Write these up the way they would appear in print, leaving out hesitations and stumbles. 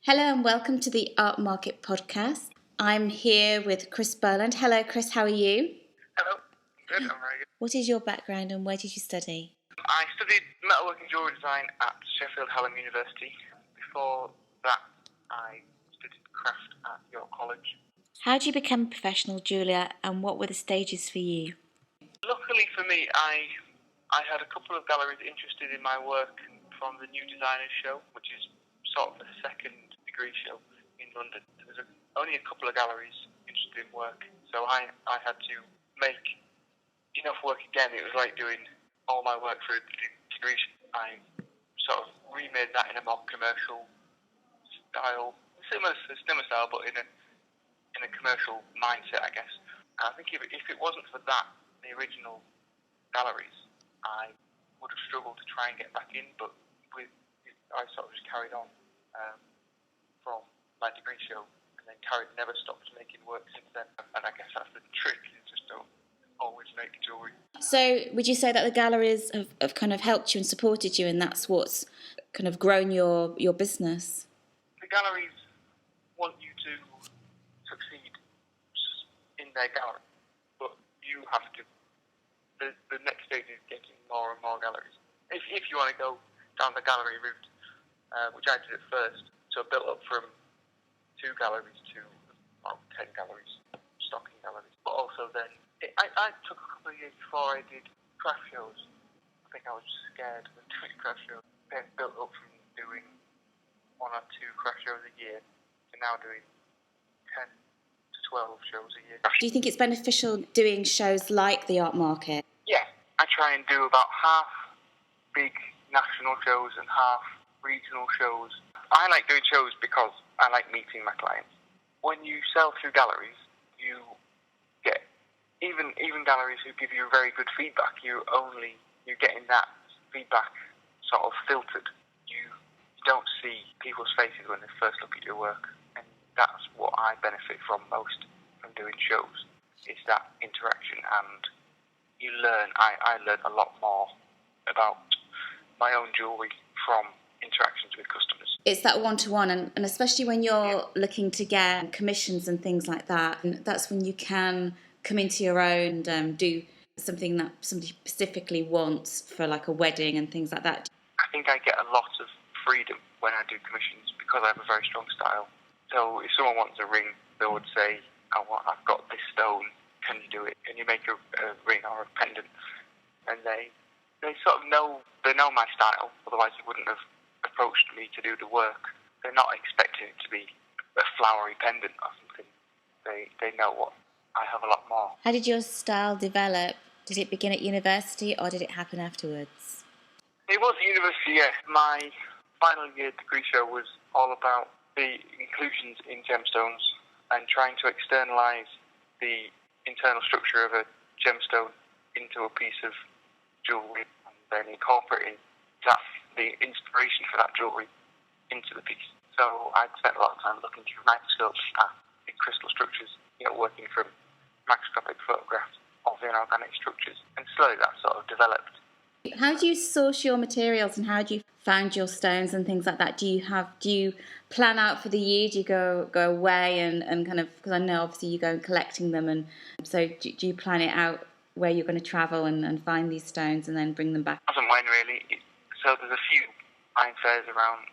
Hello and welcome to the Art Market podcast. I'm here with Chris Boland. Hello Chris, how are you? Hello. Good, I'm very good. What is your background and where did you study? I studied Metalwork and Jewellery design at Sheffield Hallam University. Before that, I studied craft at York College. How did you become a professional jeweller and what were the stages for you? Luckily for me, I had a couple of galleries interested in my work from the New Designers Show, which is sort of a second degree show in London. There was only a couple of galleries interested in work, so I had to make enough work again. It was like doing all my work for a degree. I sort of remade that in a more commercial style, similar style, but in a commercial mindset, I guess. And I think if it wasn't for that, the original galleries, I would have struggled to try and get back in. But I sort of just carried on from my degree show, and then never stopped making work since then. And I guess that's the trick. You just don't always make jewellery. So would you say that the galleries have kind of helped you and supported you and that's what's kind of grown your business? The galleries want you to succeed in their gallery, but you have to. The next stage is getting more and more galleries. If you want to go down the gallery route, which I did at first, so I built up from 2 galleries to 10 galleries, stocking galleries. But also then, I took a couple of years before I did craft shows. I think I was scared of doing craft shows. Then built up from doing 1 or 2 craft shows a year to now doing 10 to 12 shows a year. Do you think it's beneficial doing shows like the Art Market? Yeah, I try and do about half big national shows and half regional shows. I like doing shows because I like meeting my clients. When you sell through galleries, you get even galleries who give you very good feedback. You're getting that feedback sort of filtered. You don't see people's faces when they first look at your work, and that's what I benefit from most from doing shows. Is that interaction, and you learn. I learn a lot more about my own jewellery from interactions with customers. It's that one-to-one, and especially when you're looking to get commissions and things like that, and that's when you can come into your own and do something that somebody specifically wants for like a wedding and things like that. I think I get a lot of freedom when I do commissions because I have a very strong style. So if someone wants a ring, they would say, I've got this stone, can you do it? Can you make a ring or a pendant? And they sort of know my style, otherwise they wouldn't have approached me to do the work. They're not expecting it to be a flowery pendant or something. They know what I have a lot more. How did your style develop? Did it begin at university or did it happen afterwards? It was at university, yes. My final year degree show was all about the inclusions in gemstones and trying to externalise the internal structure of a gemstone into a piece of jewellery and then incorporating the inspiration for that jewellery into the piece. So I'd spent a lot of time looking through microscopes at the crystal structures, working from macroscopic photographs of inorganic structures, and slowly that sort of developed. How do you source your materials and how do you find your stones and things like that? Do you plan out for the year? Do you go away and kind of, because I know obviously you go collecting them, and so do you plan it out where you're going to travel and find these stones and then bring them back? As and when, really. So there's a few iron fairs around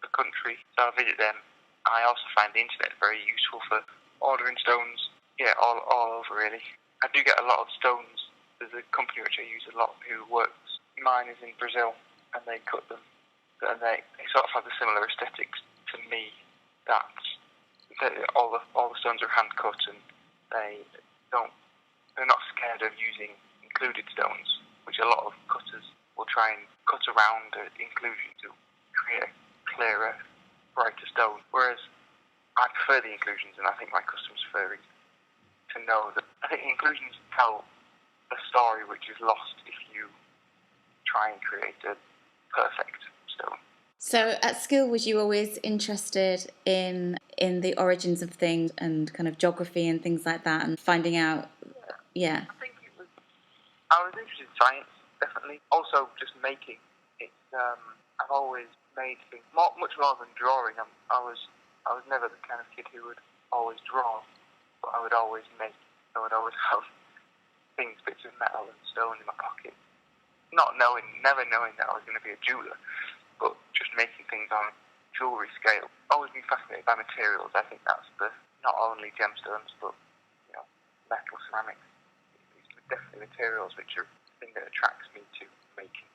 the country, so I visit them. I also find the internet very useful for ordering stones, all over really. I do get a lot of stones. There's a company which I use a lot who works, mine is in Brazil, and they cut them, and they sort of have the similar aesthetics to me, that all the stones are hand cut, and they're not scared of using included stones, which a lot of cutters will try and cut around the inclusion to create a clearer, brighter stone. Whereas I prefer the inclusions, and I think my customers prefer to know that. I think inclusions tell a story which is lost if you try and create a perfect stone. So at school, was you always interested in the origins of things and kind of geography and things like that, and finding out? Yeah. I think I was interested in science, definitely. Also, just making. I've always made things much more than drawing. I was was never the kind of kid who would always draw, but I would always make. I would always have things, bits of metal and stone in my pocket. Never knowing that I was going to be a jeweller, but just making things on jewellery scale. Always been fascinated by materials. I think that's not only gemstones, but metal, ceramics. It's definitely materials which are the thing that attracts me to making.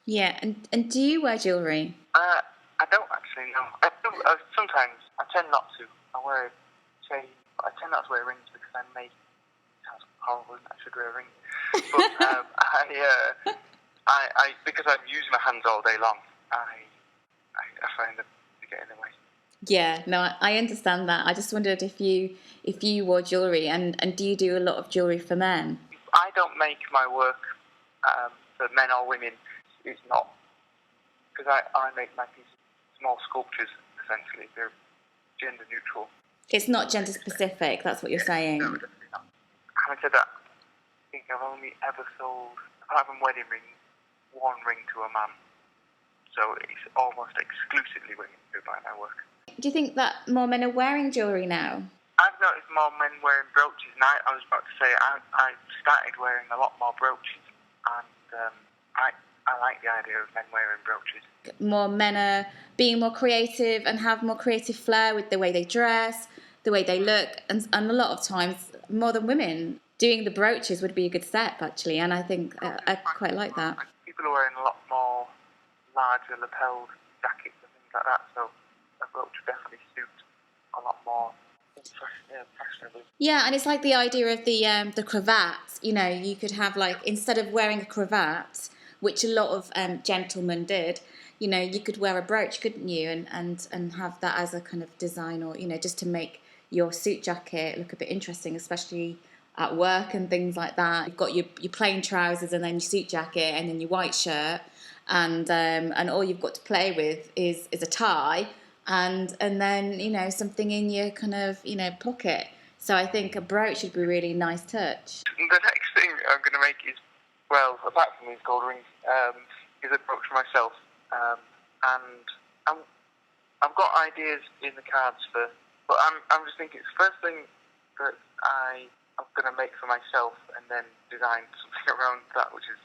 Yeah, and do you wear jewellery? I don't actually know. I do, sometimes I tend not to. I wear a chain. I tend not to wear rings because I may. Sounds horrible. I should wear a ring. But I because I'm using my hands all day long. I find them to get in the way. Yeah, no, I understand that. I just wondered if you wore jewellery, and do you do a lot of jewellery for men? I don't make my work for men or women. It's not, because I make my pieces small sculptures, essentially. They're gender neutral. It's not gender specific, that's what you're saying? No, definitely not. Having said that, I think I've only ever sold, apart from wedding rings, one ring to a man. So it's almost exclusively women who buy my work. Do you think that more men are wearing jewellery now? I've noticed more men wearing brooches, and I was about to say I started wearing a lot more brooches, and I like the idea of men wearing brooches. More men are being more creative and have more creative flair with the way they dress, the way they look, and a lot of times more than women. Doing the brooches would be a good step, actually, and I think I quite like that. People are wearing a lot more larger lapelled jackets and things like that, so a brooch definitely suits a lot more fashionably. Yeah, and it's like the idea of the cravat. You could have, like, instead of wearing a cravat, which a lot of gentlemen did, you could wear a brooch, couldn't you? And have that as a kind of design, or just to make your suit jacket look a bit interesting, especially at work and things like that. You've got your plain trousers and then your suit jacket and then your white shirt, and all you've got to play with is a tie and then something in your kind of pocket. So I think a brooch would be a really nice touch. The next thing I'm going to make is, well, apart from these gold rings, is a brooch for myself, and I've got ideas in the cards but I'm just thinking it's the first thing that I'm going to make for myself, and then design something around that, which is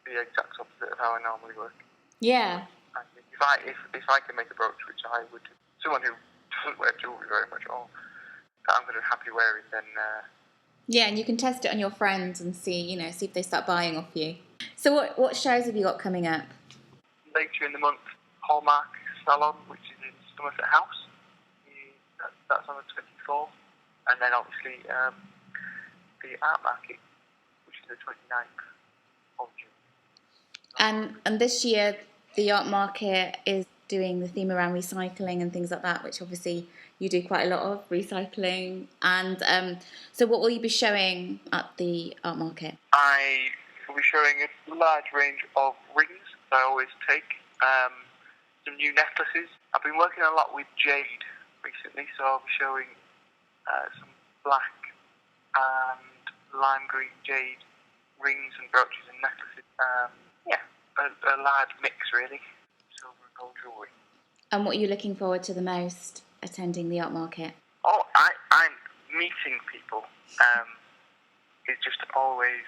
the exact opposite of how I normally work. Yeah. And if I can make a brooch, which I would, someone who doesn't wear jewellery very much, or that I'm going to happily wear it, then. Yeah, and you can test it on your friends and see if they start buying off you. So what shows have you got coming up? Later in the month, Hallmark Salon, which is in Somerset House. That's on the 24th. And then obviously the art market, which is the 29th of June. And this year, the art market is doing the theme around recycling and things like that, which obviously you do quite a lot of recycling. And so what will you be showing at the art market? I will be showing a large range of rings that I always take, some new necklaces. I've been working a lot with jade recently, so I'll be showing some black and lime green jade rings and brooches and necklaces. A large mix, really. Silver and gold jewellery. And what are you looking forward to the most attending the art market? Oh, I'm meeting people. Is just always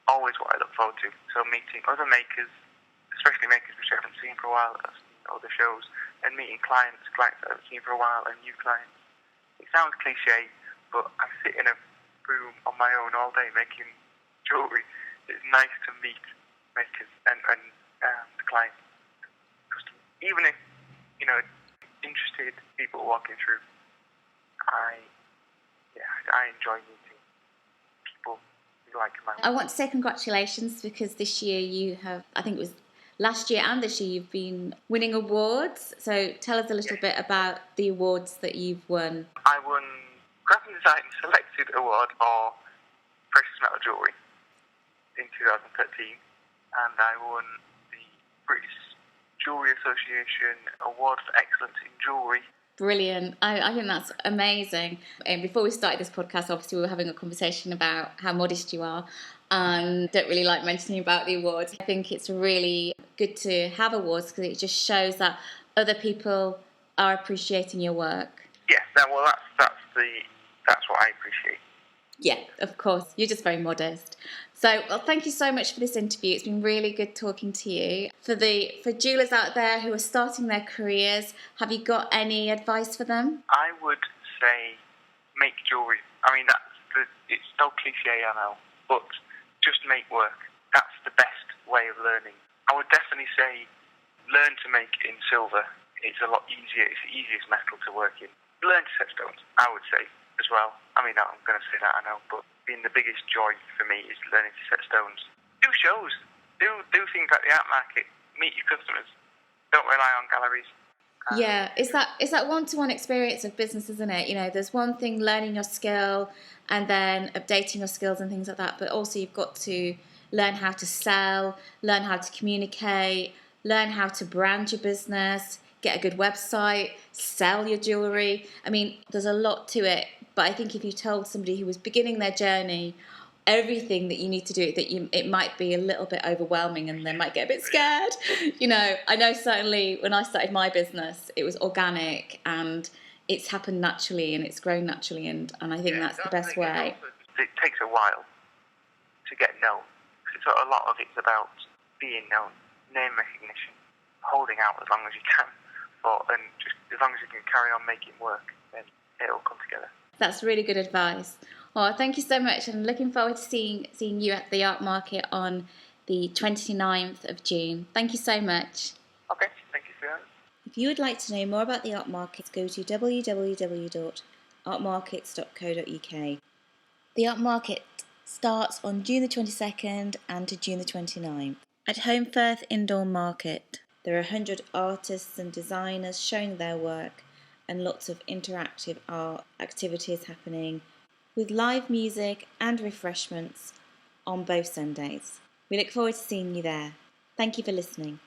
what I look forward to. So meeting other makers, especially makers which I haven't seen for a while at other shows, and meeting clients that I haven't seen for a while, and new clients. It sounds cliche, but I sit in a room on my own all day making jewellery. It's nice to meet makers and the clients, customers. Even if interested people walking through, I enjoy meeting people who like my work. I want to say congratulations, because this year you have, I think it was last year and this year, you've been winning awards. So tell us a little bit about the awards that you've won. I won Graphic Design Selected Award for Precious Metal Jewellery in 2013, and I won the British Jewellery Association Award for Excellence in Jewellery. Brilliant. I think that's amazing. And before we started this podcast, obviously we were having a conversation about how modest you are, and don't really like mentioning about the awards. I think it's really good to have awards because it just shows that other people are appreciating your work. Yes, that's what I appreciate. Yeah, of course. You're just very modest. So, well, thank you so much for this interview. It's been really good talking to you. For jewellers out there who are starting their careers, have you got any advice for them? I would say make jewellery. I mean, it's so cliche, I know, but just make work. That's the best way of learning. I would definitely say learn to make in silver. It's a lot easier. It's the easiest metal to work in. Learn to set stones, I would say, as well. I mean, I'm going to say that, I know, but being the biggest joy for me is learning to set stones. Do shows. Do things like the art market. Meet your customers. Don't rely on galleries. Yeah, it's that one-to-one experience of business, isn't it? You know, there's one thing learning your skill and then updating your skills and things like that, but also you've got to learn how to sell, learn how to communicate, learn how to brand your business, get a good website, sell your jewellery. I mean, there's a lot to it, but I think if you told somebody who was beginning their journey everything that you need to do, it might be a little bit overwhelming and they might get a bit scared. You know, I know certainly when I started my business, it was organic and it's happened naturally and it's grown naturally, and I think that's the best way. It takes a while to get known. So a lot of it's about being known, name recognition, holding out as long as you can, and just as long as you can carry on making work, then it'll come together. That's really good advice. Oh, thank you so much. I'm looking forward to seeing you at the art market on the 29th of June. Thank you so much. Okay, thank you for that. If you would like to know more about the art market, go to www.artmarkets.co.uk. The art market starts on June the 22nd and to June the 29th at Holmfirth Indoor Market. There are 100 artists and designers showing their work and lots of interactive art activities happening with live music and refreshments on both Sundays. We look forward to seeing you there. Thank you for listening.